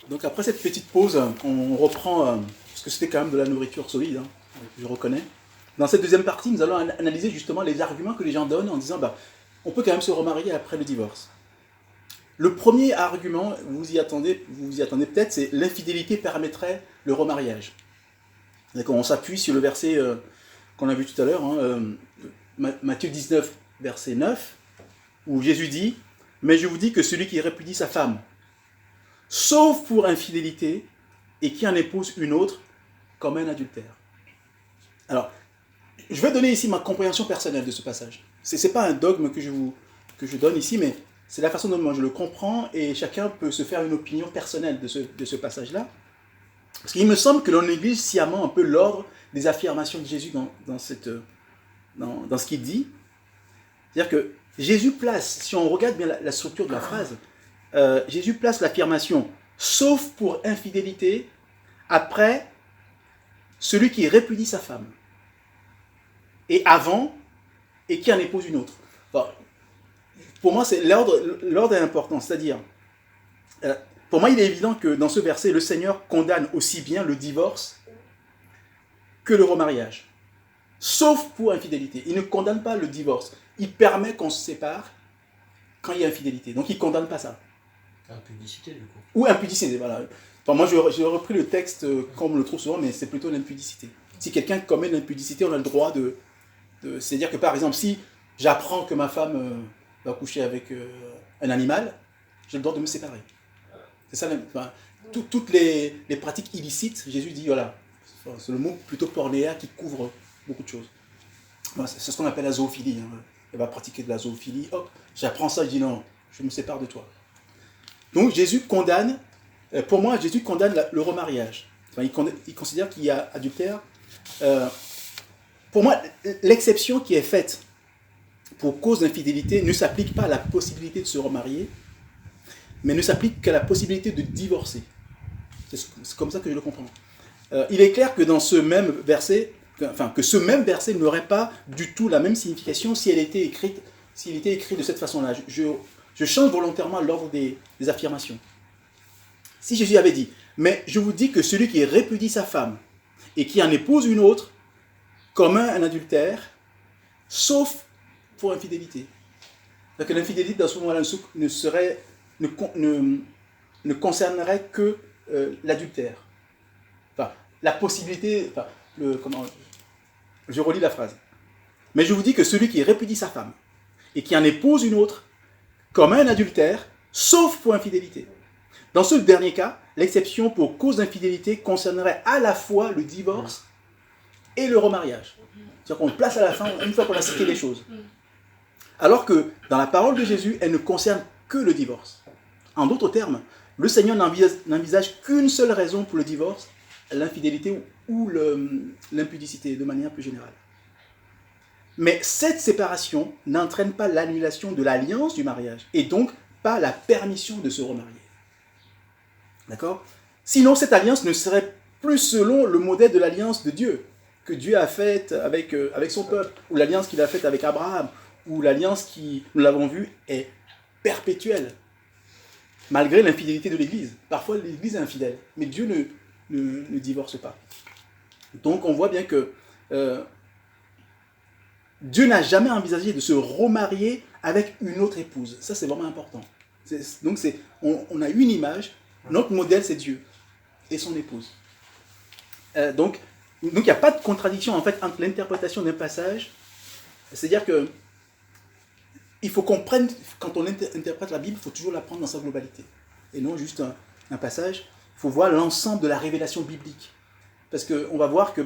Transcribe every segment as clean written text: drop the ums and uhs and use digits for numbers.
Donc après cette petite pause, on reprend, parce que c'était quand même de la nourriture solide, hein, je reconnais. Dans cette deuxième partie, nous allons analyser justement les arguments que les gens donnent en disant on peut quand même se remarier après le divorce. Le premier argument, vous vous y attendez peut-être, c'est l'infidélité permettrait le remariage. D'accord, on s'appuie sur le verset qu'on a vu tout à l'heure, hein, Matthieu 19, verset 9, où Jésus dit « Mais je vous dis que celui qui répudie sa femme, sauf pour infidélité, et qui en épouse une autre, comme un adultère. » Alors, je vais donner ici ma compréhension personnelle de ce passage. Ce n'est pas un dogme que je donne ici, mais c'est la façon dont moi je le comprends, et chacun peut se faire une opinion personnelle de ce passage-là. Parce qu'il me semble que l'on néglige sciemment un peu l'ordre des affirmations de Jésus dans ce qu'il dit. C'est-à-dire que Jésus place, si on regarde bien la structure de la phrase, Jésus place l'affirmation « sauf pour infidélité » après celui qui répudie sa femme. Et avant, et qui en épouse une autre. Enfin, pour moi, l'ordre est important. C'est-à-dire, pour moi, il est évident que dans ce verset, le Seigneur condamne aussi bien le divorce que le remariage. Sauf pour infidélité. Il ne condamne pas le divorce. Il permet qu'on se sépare quand il y a infidélité. Donc il ne condamne pas ça. Impudicité, du coup. Ou impudicité, voilà. Enfin, moi, j'ai repris le texte comme on le trouve souvent, mais c'est plutôt l'impudicité. Si quelqu'un commet l'impudicité, on a le droit de... C'est-à-dire que, par exemple, si j'apprends que ma femme va coucher avec un animal, j'ai le droit de me séparer. C'est ça, enfin, toutes les pratiques illicites, Jésus dit, voilà, c'est le mot plutôt pornéa qui couvre beaucoup de choses. Voilà, c'est ce qu'on appelle la zoophilie. Hein. Elle va pratiquer de la zoophilie, hop, j'apprends ça, je dis non, je me sépare de toi. Donc Jésus condamne, pour moi, Jésus condamne le remariage. Enfin, il considère qu'il y a adultère. Pour moi, l'exception qui est faite pour cause d'infidélité ne s'applique pas à la possibilité de se remarier, mais ne s'applique qu'à la possibilité de divorcer. C'est comme ça que je le comprends. Il est clair que dans ce même verset, que ce même verset n'aurait pas du tout la même signification s'il était écrit de cette façon-là. Je change volontairement l'ordre des affirmations. Si Jésus avait dit « Mais je vous dis que celui qui répudie sa femme et qui en épouse une autre commet un adultère, sauf pour infidélité. » Donc l'infidélité dans ce moment-là ne concernerait que l'adultère. Enfin, la possibilité... Enfin, je relis la phrase. « Mais je vous dis que celui qui répudie sa femme et qui en épouse une autre commet un adultère, sauf pour infidélité. » Dans ce dernier cas, l'exception pour cause d'infidélité concernerait à la fois le divorce et le remariage. C'est-à-dire qu'on le place à la fin, une fois qu'on a cité les choses. Alors que dans la parole de Jésus, elle ne concerne que le divorce. En d'autres termes, le Seigneur n'envisage qu'une seule raison pour le divorce, l'infidélité ou l'impudicité, de manière plus générale. Mais cette séparation n'entraîne pas l'annulation de l'alliance du mariage, et donc pas la permission de se remarier. D'accord ? Sinon, cette alliance ne serait plus selon le modèle de l'alliance de Dieu, que Dieu a faite avec son peuple, ou l'alliance qu'il a faite avec Abraham, ou l'alliance qui, nous l'avons vu, est perpétuelle, malgré l'infidélité de l'Église. Parfois, l'Église est infidèle, mais Dieu ne divorce pas. Donc, on voit bien que Dieu n'a jamais envisagé de se remarier avec une autre épouse. Ça, c'est vraiment important. Donc, on a une image. Notre modèle, c'est Dieu et son épouse. Donc, il n'y a pas de contradiction en fait entre l'interprétation d'un passage. C'est-à-dire que il faut qu'on prenne, quand on interprète la Bible, il faut toujours la prendre dans sa globalité. Et non juste un passage. Il faut voir l'ensemble de la révélation biblique. Parce qu'on va voir que,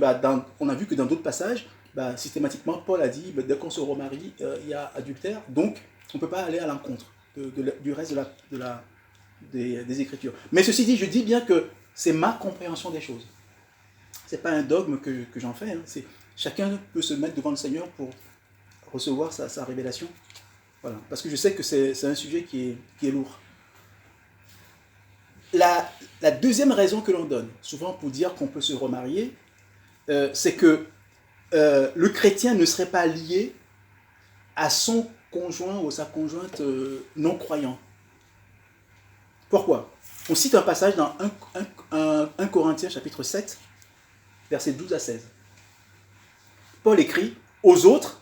on a vu que dans d'autres passages, systématiquement, Paul a dit, dès qu'on se remarie, il y a adultère. Donc, on ne peut pas aller à l'encontre du reste des Écritures. Mais ceci dit, je dis bien que c'est ma compréhension des choses. Ce n'est pas un dogme que j'en fais. Hein. Chacun peut se mettre devant le Seigneur pour recevoir sa révélation. Voilà. Parce que je sais que c'est un sujet qui est lourd. La deuxième raison que l'on donne, souvent pour dire qu'on peut se remarier, c'est que le chrétien ne serait pas lié à son conjoint ou sa conjointe non croyant. Pourquoi? On cite un passage dans 1 Corinthiens chapitre 7, versets 12 à 16. Paul écrit aux autres,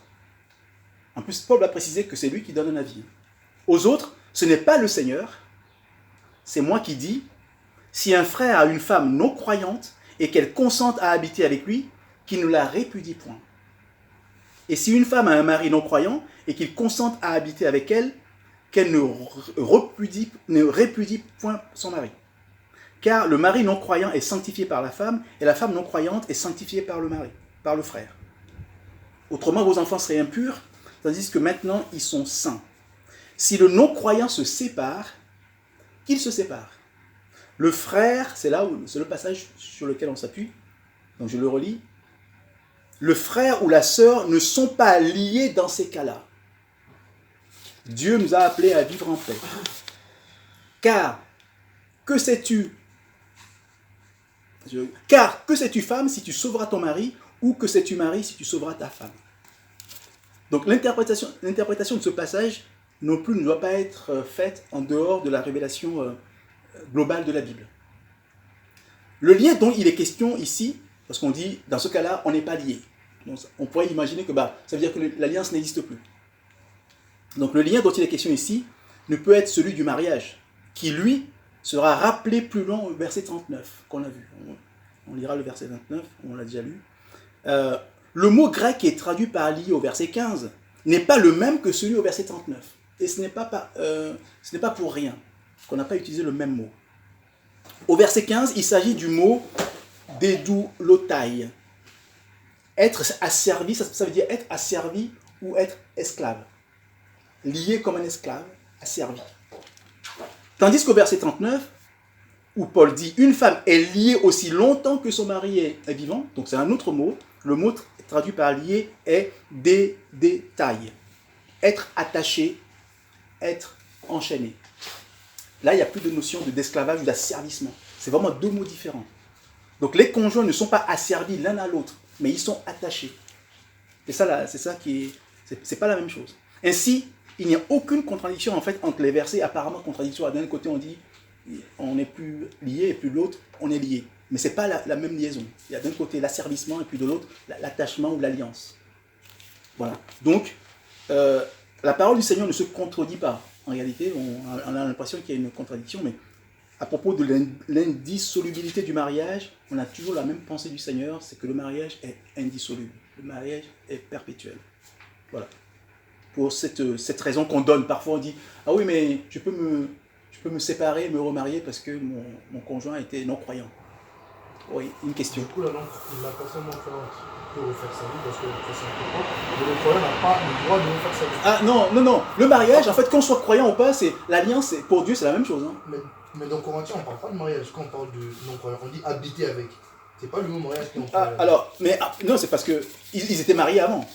en plus Paul va préciser que c'est lui qui donne un avis. Aux autres, ce n'est pas le Seigneur, c'est moi qui dis, si un frère a une femme non croyante et qu'elle consente à habiter avec lui, qu'il ne la répudie point. Et si une femme a un mari non croyant et qu'il consente à habiter avec elle, qu'elle ne répudie point son mari. Car le mari non croyant est sanctifié par la femme, et la femme non croyante est sanctifiée par le mari, par le frère. Autrement, vos enfants seraient impurs, tandis que maintenant ils sont saints. Si le non-croyant se sépare, qu'il se sépare. Le frère, c'est le passage sur lequel on s'appuie, donc je le relis. Le frère ou la sœur ne sont pas liés dans ces cas-là. Dieu nous a appelés à vivre en paix. Car que sais-tu, femme, si tu sauveras ton mari, ou que sais-tu, mari, si tu sauveras ta femme? Donc l'interprétation de ce passage non plus ne doit pas être faite en dehors de la révélation globale de la Bible. Le lien dont il est question ici, parce qu'on dit, dans ce cas-là, on n'est pas lié. Donc, on pourrait imaginer que ça veut dire que l'alliance n'existe plus. Donc le lien dont il est question ici ne peut être celui du mariage, qui lui sera rappelé plus loin au verset 39, qu'on a vu. On lira le verset 29, on l'a déjà lu. Le mot grec qui est traduit par lié au verset 15 n'est pas le même que celui au verset 39. Et ce n'est pas pour rien qu'on n'a pas utilisé le même mot. Au verset 15, il s'agit du mot dédoulotai. Être asservi, ça veut dire être asservi ou être esclave. Lié comme un esclave, asservi. Tandis qu'au verset 39, où Paul dit « Une femme est liée aussi longtemps que son mari est vivant », donc c'est un autre mot, le mot traduit par lié est détail. Être attaché, être enchaîné. Là, il n'y a plus de notion d'esclavage ou d'asservissement. C'est vraiment deux mots différents. Donc les conjoints ne sont pas asservis l'un à l'autre, mais ils sont attachés. C'est ça qui est... C'est pas la même chose. Ainsi, il n'y a aucune contradiction en fait entre les versets apparemment contradictoires. D'un côté, on dit on n'est plus lié, et puis de l'autre, on est lié. Mais ce n'est pas la même liaison. Il y a d'un côté l'asservissement, et puis de l'autre, l'attachement ou l'alliance. Voilà. Donc, la parole du Seigneur ne se contredit pas. En réalité, on a l'impression qu'il y a une contradiction, mais à propos de l'indissolubilité du mariage, on a toujours la même pensée du Seigneur, c'est que le mariage est indissoluble. Le mariage est perpétuel. Voilà. Pour cette raison qu'on donne. Parfois on dit « Ah oui, mais je peux me séparer, me remarier parce que mon conjoint était non-croyant. » Oui, une question. Du coup, la personne non-croyante peut refaire sa vie parce que c'est un peu propre, mais le croyant n'a pas le droit de refaire sa vie. Ah non. Le mariage, en fait, qu'on soit croyant ou pas, c'est l'alliance, pour Dieu, c'est la même chose. Hein. Mais dans Corinthiens, on ne parle pas de mariage. Quand on parle de non-croyant, on dit habiter avec. C'est pas le mot mariage qui est Non, c'est parce qu'ils étaient mariés avant.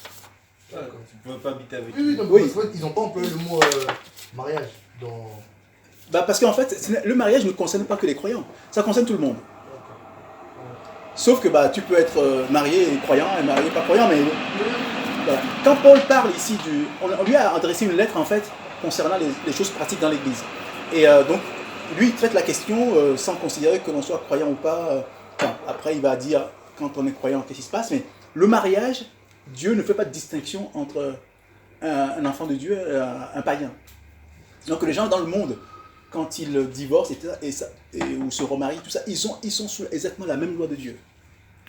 Tu ne peux pas habiter avec. Oui. Ils n'ont pas employé le mot mariage dans... Parce qu'en fait, le mariage ne concerne pas que les croyants. Ça concerne tout le monde. Sauf que tu peux être marié et croyant et marié pas croyant, mais voilà. Quand Paul parle ici on lui a adressé une lettre en fait concernant les choses pratiques dans l'Église. Et donc lui il traite la question sans considérer que l'on soit croyant ou pas. Après il va dire quand on est croyant qu'est-ce qui se passe, mais le mariage, Dieu ne fait pas de distinction entre un enfant de Dieu et un païen. Donc les gens dans le monde, quand ils divorcent ou se remarient, tout ça, ils sont sous exactement la même loi de Dieu.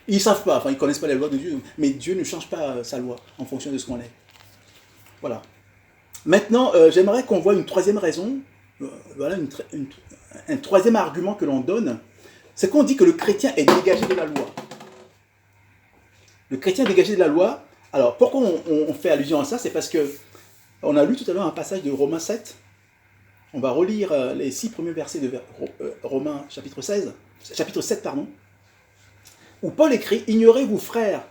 Ils ne savent pas, ils ne connaissent pas les lois de Dieu, mais Dieu ne change pas sa loi en fonction de ce qu'on est. Voilà. Maintenant, j'aimerais qu'on voit une troisième raison, voilà un troisième argument que l'on donne, c'est qu'on dit que le chrétien est dégagé de la loi. Le chrétien est dégagé de la loi. Alors, pourquoi on fait allusion à ça? C'est parce que on a lu tout à l'heure un passage de Romains 7. On va relire les 6 premiers versets de Romains chapitre 7, où Paul écrit « Ignorez-vous, frères,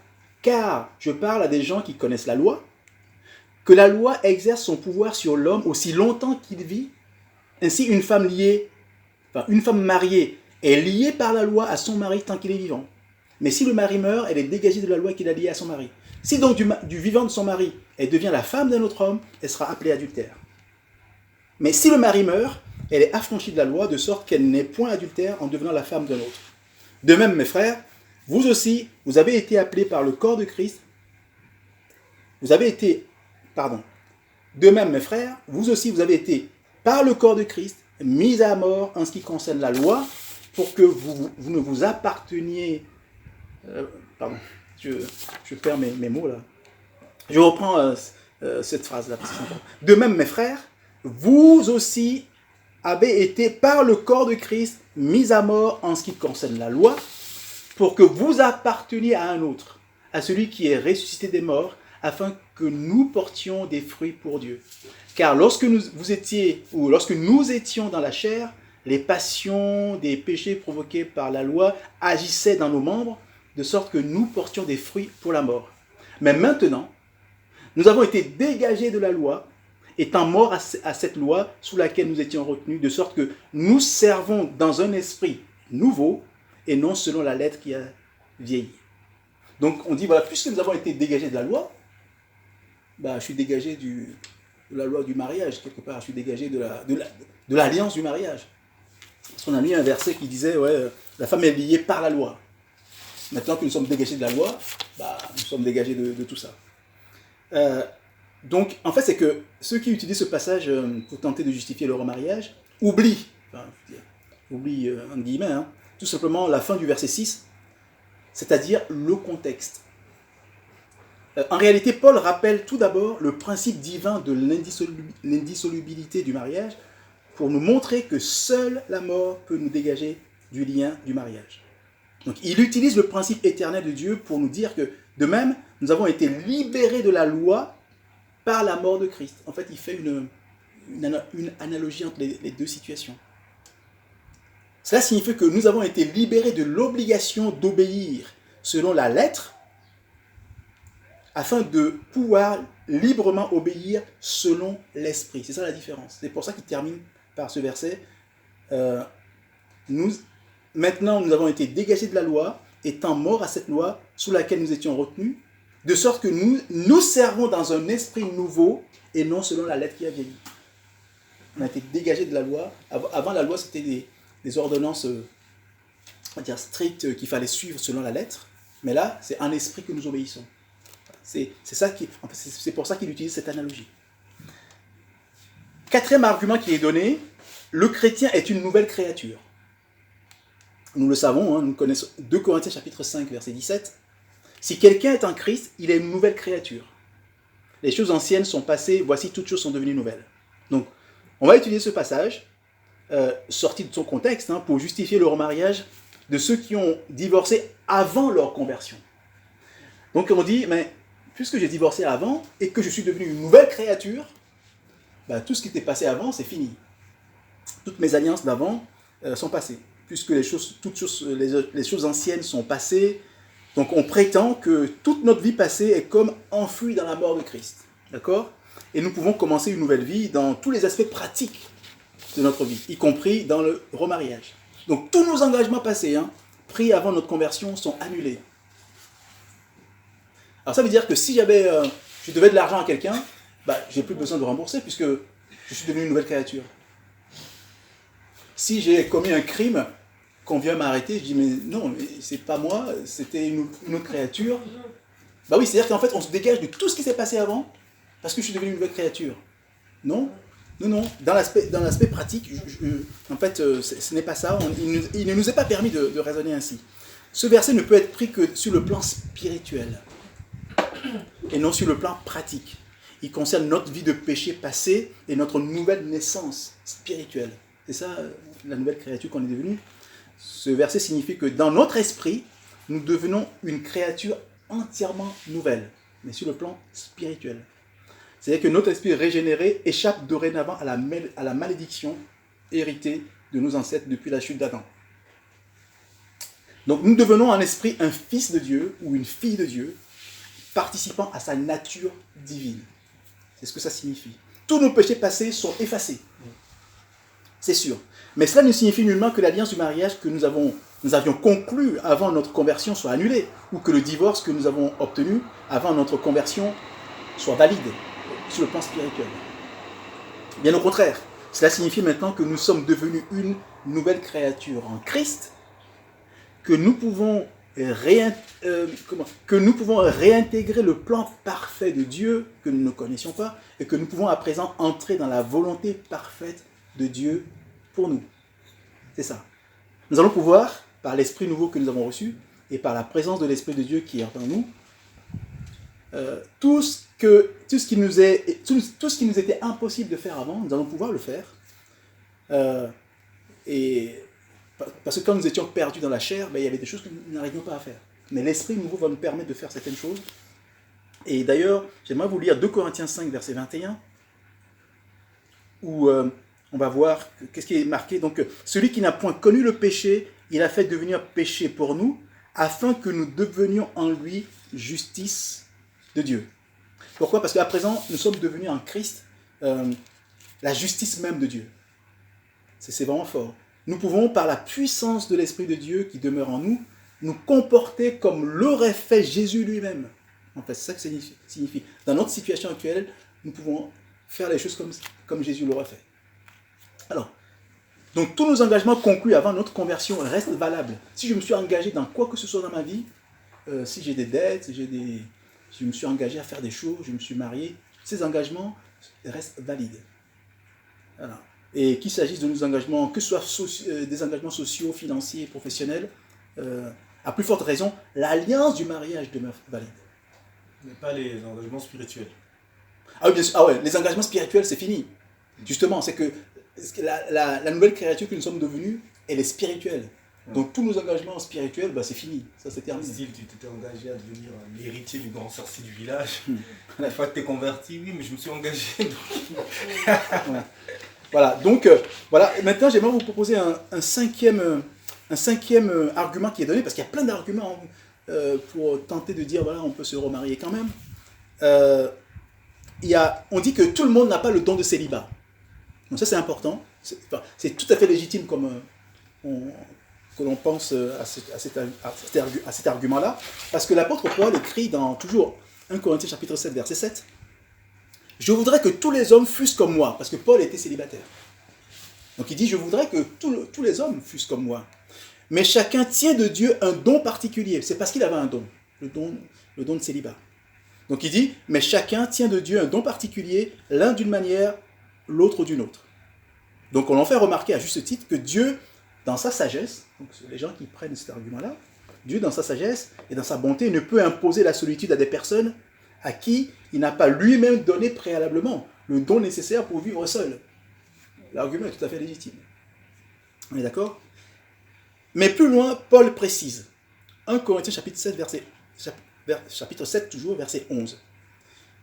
car je parle à des gens qui connaissent la loi, que la loi exerce son pouvoir sur l'homme aussi longtemps qu'il vit. Ainsi, une femme mariée est liée par la loi à son mari tant qu'il est vivant. Mais si le mari meurt, elle est dégagée de la loi qu'il a liée à son mari. Si donc du vivant de son mari, elle devient la femme d'un autre homme, elle sera appelée adultère. Mais si le mari meurt, elle est affranchie de la loi, de sorte qu'elle n'est point adultère en devenant la femme d'un autre. De même, mes frères, vous aussi, vous avez été appelés par le corps de Christ. De même, mes frères, vous aussi, vous avez été, par le corps de Christ, mis à mort en ce qui concerne la loi, pour que vous ne vous apparteniez... je perds mes mots là. Je reprends cette phrase-là. De même, mes frères, vous aussi avez été, par le corps de Christ, mis à mort en ce qui concerne la loi, pour que vous apparteniez à un autre, à celui qui est ressuscité des morts, afin que nous portions des fruits pour Dieu. Car lorsque nous étions dans la chair, les passions des péchés provoqués par la loi agissaient dans nos membres, de sorte que nous portions des fruits pour la mort. Mais maintenant, nous avons été dégagés de la loi, étant morts à cette loi sous laquelle nous étions retenus, de sorte que nous servons dans un esprit nouveau, et non selon la lettre qui a vieilli. Donc on dit, voilà, puisque nous avons été dégagés de la loi, je suis dégagé de la loi du mariage, quelque part, je suis dégagé de l'alliance du mariage. Parce qu'on a mis un verset qui disait, la femme est liée par la loi. Maintenant que nous sommes dégagés de la loi, nous sommes dégagés de tout ça. Donc, en fait, c'est que ceux qui utilisent ce passage pour tenter de justifier le remariage oublient, en guillemets, tout simplement la fin du verset 6, c'est-à-dire le contexte. En réalité, Paul rappelle tout d'abord le principe divin de l'indissolubilité du mariage pour nous montrer que seule la mort peut nous dégager du lien du mariage. Donc, il utilise le principe éternel de Dieu pour nous dire que, de même, nous avons été libérés de la loi par la mort de Christ. En fait, il fait une analogie entre les deux situations. Cela signifie que nous avons été libérés de l'obligation d'obéir selon la lettre, afin de pouvoir librement obéir selon l'esprit. C'est ça la différence. C'est pour ça qu'il termine par ce verset. Maintenant, nous avons été dégagés de la loi, étant morts à cette loi sous laquelle nous étions retenus, de sorte que nous servons dans un esprit nouveau et non selon la lettre qui a vieilli. On a été dégagés de la loi. Avant la loi, c'était des ordonnances strictes qu'il fallait suivre selon la lettre. Mais là, c'est un esprit que nous obéissons. C'est pour ça qu'il utilise cette analogie. Quatrième argument qui est donné, le chrétien est une nouvelle créature. Nous le savons, nous connaissons 2 Corinthiens chapitre 5, verset 17. Si quelqu'un est en Christ, il est une nouvelle créature. Les choses anciennes sont passées, voici toutes choses sont devenues nouvelles. Donc, on va utiliser ce passage, sorti de son contexte, pour justifier le remariage de ceux qui ont divorcé avant leur conversion. Donc on dit, mais puisque j'ai divorcé avant et que je suis devenu une nouvelle créature, tout ce qui était passé avant, c'est fini. Toutes mes alliances d'avant sont passées. Puisque les choses anciennes sont passées, donc on prétend que toute notre vie passée est comme enfouie dans la mort de Christ. D'accord ? Et nous pouvons commencer une nouvelle vie dans tous les aspects pratiques de notre vie, y compris dans le remariage. Donc tous nos engagements passés, pris avant notre conversion, sont annulés. Alors ça veut dire que si je devais de l'argent à quelqu'un, j'ai plus besoin de rembourser puisque je suis devenu une nouvelle créature. Si j'ai commis un crime, qu'on vient m'arrêter, je dis mais non, c'est pas moi, c'était une autre créature. Oui, c'est-à-dire qu'en fait on se dégage de tout ce qui s'est passé avant parce que je suis devenu une nouvelle créature. Non. Dans l'aspect pratique, en fait, ce n'est pas ça. Il ne nous est pas permis de raisonner ainsi. Ce verset ne peut être pris que sur le plan spirituel et non sur le plan pratique. Il concerne notre vie de péché passé et notre nouvelle naissance spirituelle. C'est ça la nouvelle créature qu'on est devenue. Ce verset signifie que dans notre esprit, nous devenons une créature entièrement nouvelle, mais sur le plan spirituel. C'est-à-dire que notre esprit régénéré échappe dorénavant à la malédiction héritée de nos ancêtres depuis la chute d'Adam. Donc nous devenons en esprit un fils de Dieu ou une fille de Dieu, participant à sa nature divine. C'est ce que ça signifie. Tous nos péchés passés sont effacés. C'est sûr. Mais cela ne signifie nullement que l'alliance du mariage que nous avions conclue avant notre conversion soit annulée, ou que le divorce que nous avons obtenu avant notre conversion soit valide sur le plan spirituel. Bien au contraire, Cela signifie maintenant que nous sommes devenus une nouvelle créature en Christ, que nous pouvons, que nous pouvons réintégrer le plan parfait de Dieu que nous ne connaissions pas, et que nous pouvons à présent entrer dans la volonté parfaite de Dieu pour nous. C'est ça. Nous allons pouvoir, par l'Esprit nouveau que nous avons reçu, et par la présence de l'Esprit de Dieu qui est en nous, tout ce qui nous était impossible de faire avant, nous allons pouvoir le faire. Parce que quand nous étions perdus dans la chair, il y avait des choses que nous n'arrivions pas à faire. Mais l'Esprit nouveau va nous permettre de faire certaines choses. Et d'ailleurs, j'aimerais vous lire 2 Corinthiens 5, verset 21, où on va voir qu'est-ce qui est marqué. Donc, celui qui n'a point connu le péché, il a fait devenir péché pour nous, afin que nous devenions en lui justice de Dieu. Pourquoi? Parce qu'à présent, nous sommes devenus en Christ la justice même de Dieu. C'est vraiment fort. Nous pouvons, par la puissance de l'Esprit de Dieu qui demeure en nous, nous comporter comme l'aurait fait Jésus lui-même. En fait, c'est ça que ça signifie. Dans notre situation actuelle, nous pouvons faire les choses comme Jésus l'aurait fait. Alors, donc tous nos engagements conclus avant notre conversion restent valables. Si je me suis engagé dans quoi que ce soit dans ma vie, si j'ai des dettes, je me suis engagé à faire des choses, je me suis marié, ces engagements restent valides. Voilà. Et qu'il s'agisse de nos engagements, que ce soit des engagements sociaux, financiers, professionnels, à plus forte raison, l'alliance du mariage demeure valide. Mais pas les engagements spirituels. Ah oui, bien sûr. Ah ouais, les engagements spirituels, c'est fini. Justement, c'est que la nouvelle créature que nous sommes devenus, elle est spirituelle. Donc tous nos engagements spirituels, c'est fini. Ça, c'est terminé. Si tu t'étais engagé à devenir l'héritier du grand sorcier du village, la fois que tu es converti, oui, mais je me suis engagé. Ouais. Voilà, donc, voilà. Maintenant, j'aimerais vous proposer un cinquième argument qui est donné, parce qu'il y a plein d'arguments pour tenter de dire, voilà, on peut se remarier quand même. On dit que tout le monde n'a pas le don de célibat. Donc ça, c'est important. C'est tout à fait légitime comme que l'on pense à cet argument-là, parce que l'apôtre Paul écrit dans toujours 1 Corinthiens chapitre 7, verset 7, « Je voudrais que tous les hommes fussent comme moi », parce que Paul était célibataire. Donc il dit, je voudrais que tous les hommes fussent comme moi. Mais chacun tient de Dieu un don particulier. C'est parce qu'il avait un don, le don de célibat. Donc il dit, mais chacun tient de Dieu un don particulier, l'un d'une manière, l'autre d'une autre. Donc on en fait remarquer à juste titre que Dieu, dans sa sagesse, donc les gens qui prennent cet argument-là, Dieu dans sa sagesse et dans sa bonté ne peut imposer la solitude à des personnes à qui il n'a pas lui-même donné préalablement le don nécessaire pour vivre seul. L'argument est tout à fait légitime. On est d'accord? Mais plus loin, Paul précise. 1 Corinthiens chapitre 7, chapitre 7 toujours, verset 11.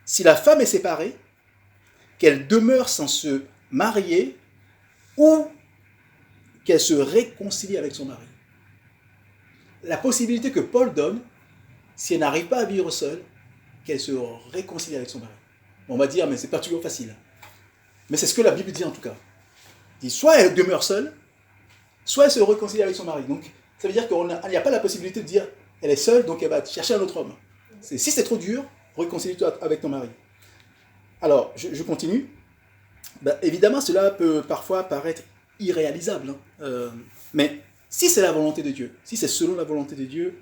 Si la femme est séparée, qu'elle demeure sans se marier ou qu'elle se réconcilie avec son mari. La possibilité que Paul donne, si elle n'arrive pas à vivre seule, qu'elle se réconcilie avec son mari. On va dire, mais c'est pas toujours facile. Mais c'est ce que la Bible dit en tout cas. Il dit, soit elle demeure seule, soit elle se réconcilie avec son mari. Donc, ça veut dire qu'il n'y a pas la possibilité de dire, elle est seule, donc elle va chercher un autre homme. Si c'est trop dur, réconcilie-toi avec ton mari. Alors, je continue. Évidemment, cela peut parfois paraître irréalisable. Mais si c'est la volonté de Dieu, si c'est selon la volonté de Dieu,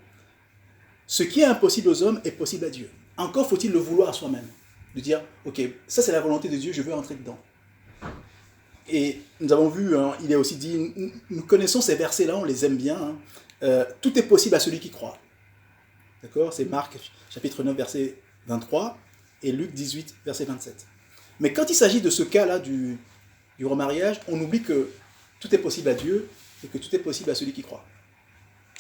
ce qui est impossible aux hommes est possible à Dieu. Encore faut-il le vouloir à soi-même. De dire, ok, ça c'est la volonté de Dieu, je veux entrer dedans. Et nous avons vu, il est aussi dit, nous connaissons ces versets-là, on les aime bien. Tout est possible à celui qui croit. D'accord? C'est Marc chapitre 9, verset 23 et Luc 18, verset 27. Mais quand il s'agit de ce cas-là du remariage, on oublie que tout est possible à Dieu et que tout est possible à celui qui croit.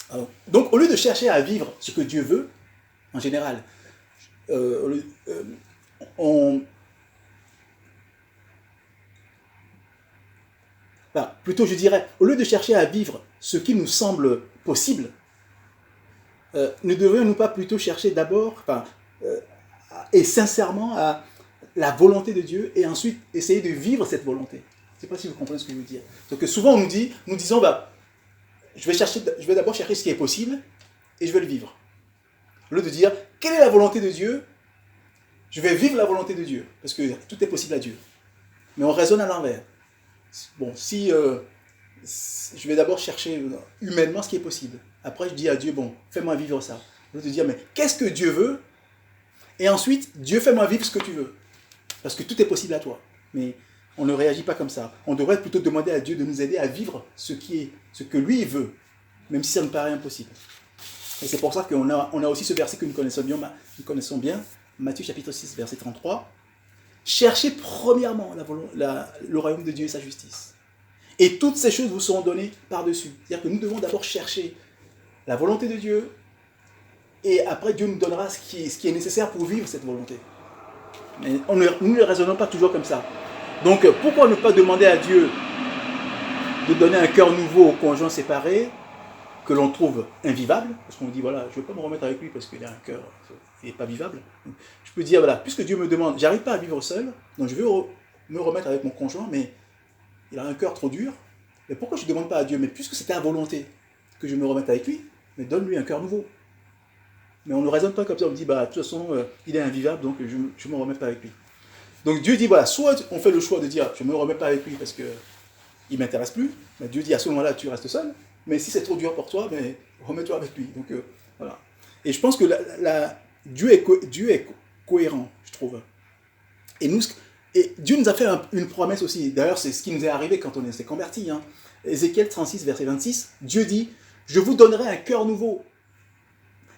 Alors, donc, au lieu de chercher à vivre ce que Dieu veut, en général, plutôt je dirais, au lieu de chercher à vivre ce qui nous semble possible, ne devrions-nous pas plutôt chercher d'abord, et sincèrement, à la volonté de Dieu et ensuite essayer de vivre cette volonté. Je ne sais pas si vous comprenez ce que je veux dire. Donc souvent nous disons, je vais d'abord chercher ce qui est possible et je vais le vivre. Au lieu de dire, quelle est la volonté de Dieu? Je vais vivre la volonté de Dieu, parce que tout est possible à Dieu. Mais on raisonne à l'envers. bon, si je vais d'abord chercher humainement ce qui est possible. Après, je dis à Dieu, bon, fais-moi vivre ça. Je vais te dire, mais qu'est-ce que Dieu veut? Et ensuite, Dieu, fais-moi vivre ce que tu veux. Parce que tout est possible à toi. Mais on ne réagit pas comme ça. On devrait plutôt demander à Dieu de nous aider à vivre ce que lui veut, même si ça nous paraît impossible. Et c'est pour ça qu'on a aussi ce verset que nous connaissons bien, Matthieu chapitre 6, verset 33. Cherchez premièrement le royaume de Dieu et sa justice. Et toutes ces choses vous seront données par-dessus. C'est-à-dire que nous devons d'abord chercher la volonté de Dieu, et après Dieu nous donnera ce qui est nécessaire pour vivre cette volonté. Mais nous ne raisonnons pas toujours comme ça. Donc pourquoi ne pas demander à Dieu de donner un cœur nouveau aux conjoints séparés, que l'on trouve invivable, parce qu'on dit, voilà, je ne vais pas me remettre avec lui parce qu'il a un cœur qui n'est pas vivable. Je peux dire, voilà, puisque Dieu me demande, j'arrive pas à vivre seul, donc je veux me remettre avec mon conjoint, mais il a un cœur trop dur. Mais pourquoi je ne demande pas à Dieu, mais puisque c'est ta volonté que je me remette avec lui, mais donne-lui un cœur nouveau. Mais on ne raisonne pas comme ça, on dit, bah, de toute façon, il est invivable, donc je ne me remets pas avec lui. Donc Dieu dit, voilà, soit on fait le choix de dire, je ne me remets pas avec lui parce qu'il ne m'intéresse plus, mais Dieu dit, à ce moment-là, tu restes seul. Mais si c'est trop dur pour toi, mais remets-toi avec lui. Donc voilà. Et je pense que Dieu est cohérent, je trouve. Et Dieu nous a fait une promesse aussi. D'ailleurs, c'est ce qui nous est arrivé quand on s'est convertis. Hein. Ézéchiel 36, verset 26, Dieu dit, je vous donnerai un cœur nouveau.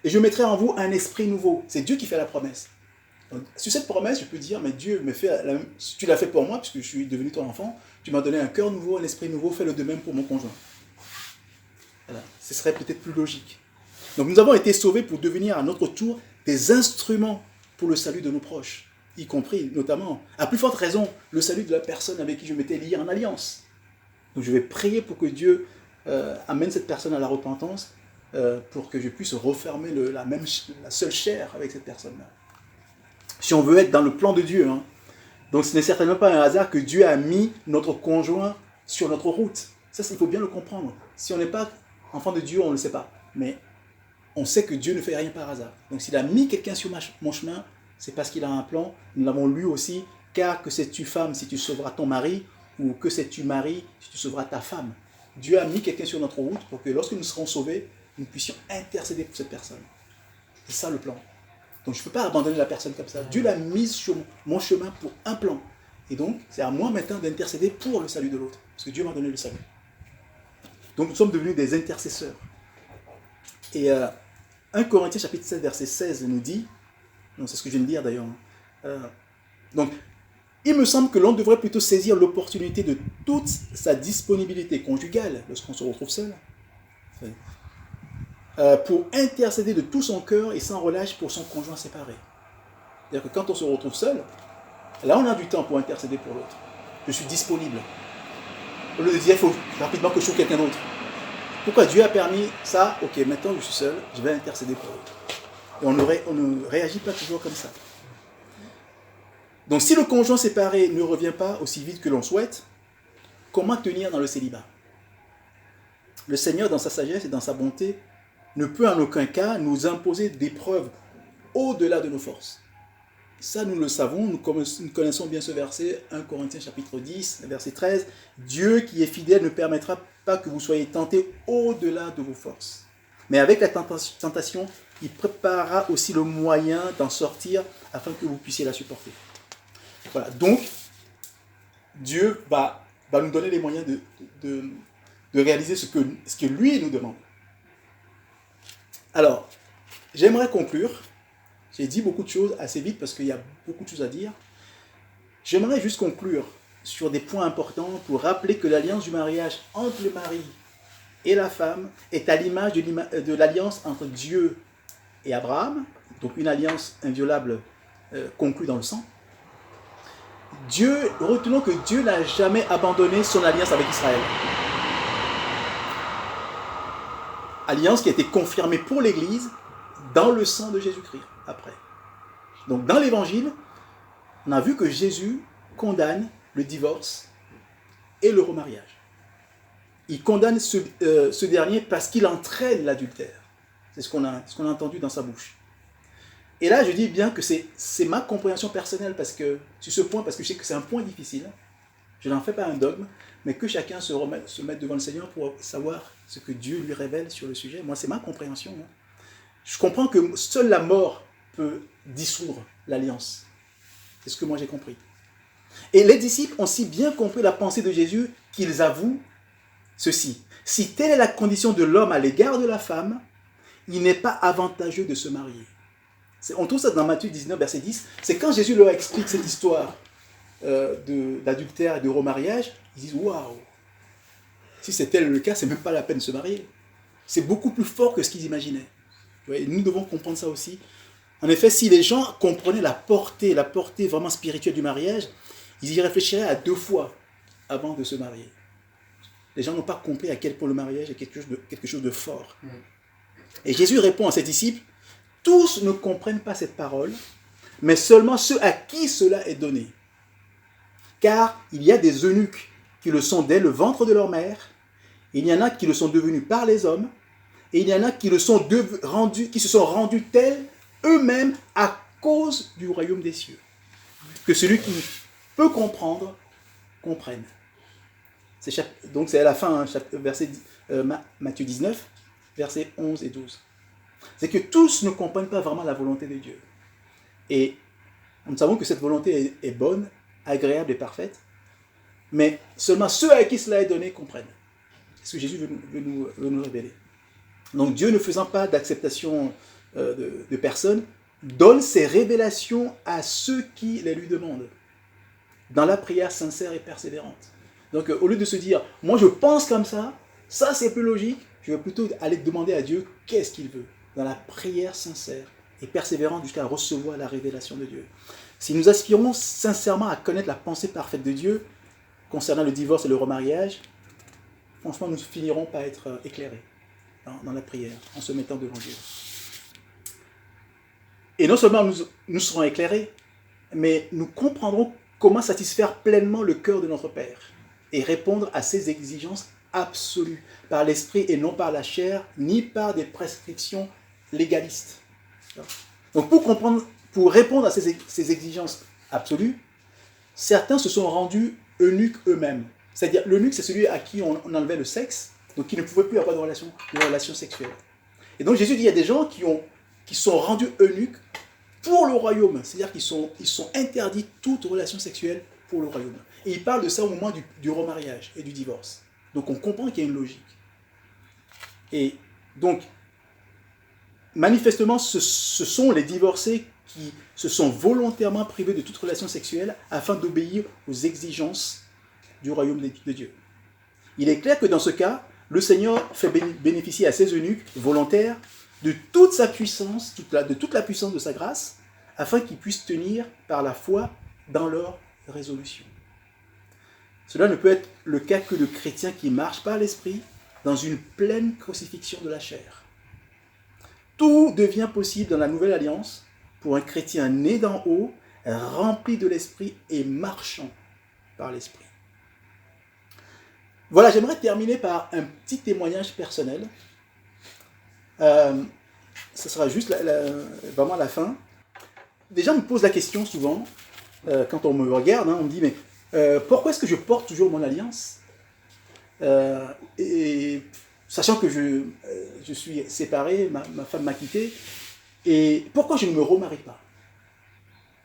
Et je mettrai en vous un esprit nouveau. C'est Dieu qui fait la promesse. Donc, sur cette promesse, je peux dire, mais Dieu me fait tu l'as fait pour moi, puisque je suis devenu ton enfant, tu m'as donné un cœur nouveau, un esprit nouveau, fais-le de même pour mon conjoint. Voilà. Ce serait peut-être plus logique. Donc nous avons été sauvés pour devenir à notre tour des instruments pour le salut de nos proches, y compris notamment, à plus forte raison, le salut de la personne avec qui je m'étais lié en alliance. Donc je vais prier pour que Dieu amène cette personne à la repentance, pour que je puisse refermer la seule chair avec cette personne-là. Si on veut être dans le plan de Dieu, hein. Donc ce n'est certainement pas un hasard que Dieu a mis notre conjoint sur notre route. Ça, il faut bien le comprendre. Si on n'est pas enfant de Dieu, on ne le sait pas. Mais on sait que Dieu ne fait rien par hasard. Donc s'il a mis quelqu'un sur mon chemin, c'est parce qu'il a un plan. Nous l'avons lu aussi. Car que sais-tu femme si tu sauveras ton mari, ou que sais-tu mari si tu sauveras ta femme. Dieu a mis quelqu'un sur notre route pour que lorsque nous serons sauvés, nous puissions intercéder pour cette personne. C'est ça le plan. Donc je ne peux pas abandonner la personne comme ça. Dieu l'a mise sur mon chemin pour un plan. Et donc c'est à moi maintenant d'intercéder pour le salut de l'autre. Parce que Dieu m'a donné le salut. Donc nous sommes devenus des intercesseurs. Et 1 Corinthiens chapitre 7 verset 16 nous dit, non, c'est ce que je viens de dire d'ailleurs, donc il me semble que l'on devrait plutôt saisir l'opportunité de toute sa disponibilité conjugale lorsqu'on se retrouve seul, pour intercéder de tout son cœur et sans relâche pour son conjoint séparé. C'est-à-dire que quand on se retrouve seul, là on a du temps pour intercéder pour l'autre. Je suis disponible. Au lieu de dire, il faut rapidement que je trouve quelqu'un d'autre. Pourquoi Dieu a permis ça? Ok, maintenant je suis seul, je vais intercéder pour l'autre. Et on ne réagit pas toujours comme ça. Donc si le conjoint séparé ne revient pas aussi vite que l'on souhaite, comment tenir dans le célibat? Le Seigneur, dans sa sagesse et dans sa bonté, ne peut en aucun cas nous imposer des preuves au-delà de nos forces. Ça, nous le savons, nous connaissons bien ce verset, 1 Corinthiens chapitre 10, verset 13. Dieu qui est fidèle ne permettra pas que vous soyez tentés au-delà de vos forces. Mais avec la tentation, il préparera aussi le moyen d'en sortir afin que vous puissiez la supporter. Voilà, donc, Dieu va nous donner les moyens de réaliser ce que lui nous demande. Alors, j'aimerais conclure. J'ai dit beaucoup de choses assez vite parce qu'il y a beaucoup de choses à dire. J'aimerais juste conclure sur des points importants pour rappeler que l'alliance du mariage entre le mari et la femme est à l'image de l'alliance entre Dieu et Abraham, donc une alliance inviolable conclue dans le sang. Retenons que Dieu n'a jamais abandonné son alliance avec Israël. Alliance qui a été confirmée pour l'Église dans le sang de Jésus-Christ, après. Donc dans l'Évangile, on a vu que Jésus condamne le divorce et le remariage. Il condamne ce dernier parce qu'il entraîne l'adultère. C'est ce qu'on a entendu dans sa bouche. Et là, je dis bien que c'est ma compréhension personnelle sur ce point, parce que je sais que c'est un point difficile. Je n'en fais pas un dogme, mais que chacun se mette devant le Seigneur pour savoir ce que Dieu lui révèle sur le sujet. Moi, c'est ma compréhension. Hein. Je comprends que seule la mort peut dissoudre l'alliance. C'est ce que moi j'ai compris. Et les disciples ont si bien compris la pensée de Jésus qu'ils avouent ceci. Si telle est la condition de l'homme à l'égard de la femme, il n'est pas avantageux de se marier. On trouve ça dans Matthieu 19, verset 10. C'est quand Jésus leur explique cette histoire d'adultère et de remariage, ils disent « Waouh, si c'est tel le cas, c'est même pas la peine de se marier. » C'est beaucoup plus fort que ce qu'ils imaginaient. Nous devons comprendre ça aussi. En effet, si les gens comprenaient la portée vraiment spirituelle du mariage, ils y réfléchiraient à 2 fois avant de se marier. Les gens n'ont pas compris à quel point le mariage est quelque chose de fort. Et Jésus répond à ses disciples, « Tous ne comprennent pas cette parole, mais seulement ceux à qui cela est donné. Car il y a des eunuques qui le sont dès le ventre de leur mère, il y en a qui le sont devenus par les hommes, et il y en a qui se sont rendus tels eux-mêmes à cause du royaume des cieux. Que celui qui peut comprendre, comprenne. » Donc c'est à la fin, Matthieu 19, versets 11 et 12. C'est que tous ne comprennent pas vraiment la volonté de Dieu. Et nous savons que cette volonté est bonne, agréable et parfaite, mais seulement ceux à qui cela est donné comprennent. C'est ce que Jésus veut nous révéler. Donc Dieu, ne faisant pas d'acceptation de personne, donne ses révélations à ceux qui les lui demandent, dans la prière sincère et persévérante. Donc au lieu de se dire, moi je pense comme ça c'est plus logique, je vais plutôt aller demander à Dieu qu'est-ce qu'il veut, dans la prière sincère et persévérante jusqu'à recevoir la révélation de Dieu. Si nous aspirons sincèrement à connaître la pensée parfaite de Dieu concernant le divorce et le remariage, franchement nous finirons par être éclairés dans la prière, en se mettant devant Dieu. Et non seulement nous serons éclairés, mais nous comprendrons comment satisfaire pleinement le cœur de notre Père et répondre à ses exigences absolues, par l'esprit et non par la chair, ni par des prescriptions légalistes. Donc pour répondre à ces exigences absolues, certains se sont rendus eunuques eux-mêmes. C'est-à-dire, l'eunuque, c'est celui à qui on enlevait le sexe, donc qui ne pouvait plus avoir de relation sexuelle. Et donc Jésus dit, il y a des gens qui sont rendus eunuques pour le royaume, c'est-à-dire qu'ils sont interdits toute relation sexuelle pour le royaume. Et il parle de ça au moment du remariage et du divorce. Donc on comprend qu'il y a une logique. Et donc, manifestement, ce sont les divorcés qui se sont volontairement privés de toute relation sexuelle afin d'obéir aux exigences du royaume de Dieu. Il est clair que dans ce cas, le Seigneur fait bénéficier à ses eunuques volontaires de toute sa puissance, de toute la puissance de sa grâce, afin qu'ils puissent tenir par la foi dans leur résolution. Cela ne peut être le cas que de chrétiens qui marchent par l'esprit dans une pleine crucifixion de la chair. Tout devient possible dans la nouvelle alliance pour un chrétien né d'en haut, rempli de l'esprit et marchant par l'esprit. Voilà, j'aimerais terminer par un petit témoignage personnel. Ce sera juste vraiment la fin. Des gens me posent la question souvent, quand on me regarde, on me dit, mais pourquoi est-ce que je porte toujours mon alliance et sachant que je suis séparé, ma femme m'a quitté, et pourquoi je ne me remarie pas?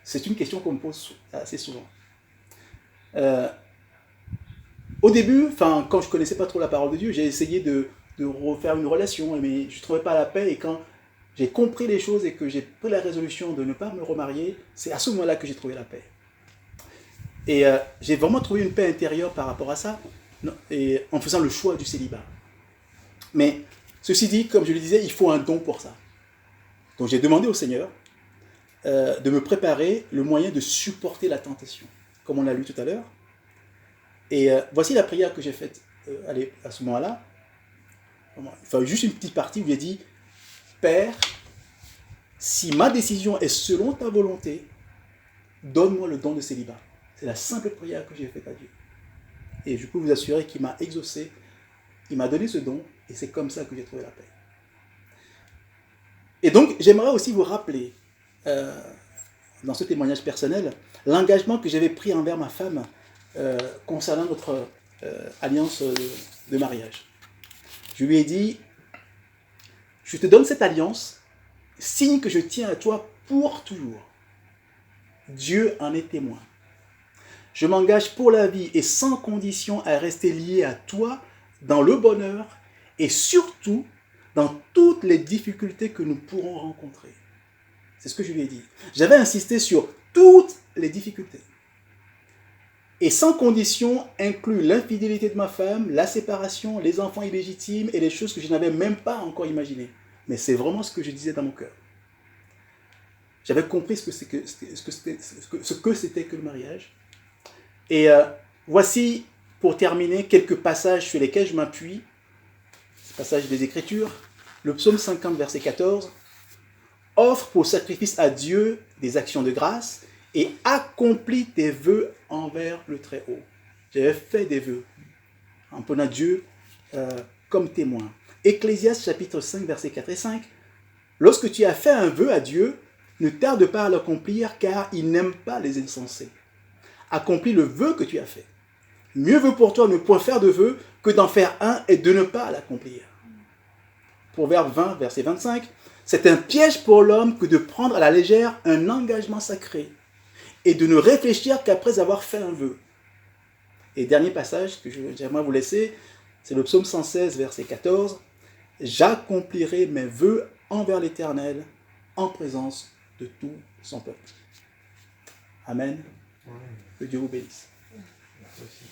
C'est une question qu'on me pose assez souvent. Au début, quand je ne connaissais pas trop la parole de Dieu, j'ai essayé de refaire une relation, mais je ne trouvais pas la paix, et quand j'ai compris les choses et que j'ai pris la résolution de ne pas me remarier, c'est à ce moment-là que j'ai trouvé la paix. Et j'ai vraiment trouvé une paix intérieure par rapport à ça, et en faisant le choix du célibat. Mais ceci dit, comme je le disais, il faut un don pour ça. Donc j'ai demandé au Seigneur de me préparer le moyen de supporter la tentation, comme on l'a lu tout à l'heure. Et voici la prière que j'ai faite à ce moment-là. Enfin, juste une petite partie où j'ai dit, Père, si ma décision est selon ta volonté, donne-moi le don de célibat. C'est la simple prière que j'ai faite à Dieu. Et je peux vous assurer qu'il m'a exaucé, il m'a donné ce don, et c'est comme ça que j'ai trouvé la paix. Et donc, j'aimerais aussi vous rappeler, dans ce témoignage personnel, l'engagement que j'avais pris envers ma femme concernant notre alliance de mariage. Je lui ai dit, je te donne cette alliance, signe que je tiens à toi pour toujours. Dieu en est témoin. Je m'engage pour la vie et sans condition à rester lié à toi dans le bonheur et surtout dans toutes les difficultés que nous pourrons rencontrer. C'est ce que je lui ai dit. J'avais insisté sur toutes les difficultés. Et sans condition inclut l'infidélité de ma femme, la séparation, les enfants illégitimes et les choses que je n'avais même pas encore imaginées. Mais c'est vraiment ce que je disais dans mon cœur. J'avais compris ce que c'était que le mariage. Et voici, pour terminer, quelques passages sur lesquels je m'appuie. Ce passage des Écritures. Le psaume 50, verset 14. « Offre pour sacrifice à Dieu des actions de grâce et accomplis tes vœux envers le Très-Haut. » J'avais fait des vœux en prenant Dieu comme témoin. Ecclésiaste chapitre 5, versets 4 et 5. « Lorsque tu as fait un vœu à Dieu, ne tarde pas à l'accomplir, car il n'aime pas les insensés. Accomplis le vœu que tu as fait. Mieux vaut pour toi ne point faire de vœu que d'en faire un et de ne pas l'accomplir. » Proverbe 20, verset 25. « C'est un piège pour l'homme que de prendre à la légère un engagement sacré et de ne réfléchir qu'après avoir fait un vœu. » Et dernier passage que j'aimerais vous laisser, c'est le psaume 116, verset 14. « J'accomplirai mes vœux envers l'Éternel en présence de tout son peuple. » Amen. Que Dieu vous bénisse. Merci aussi.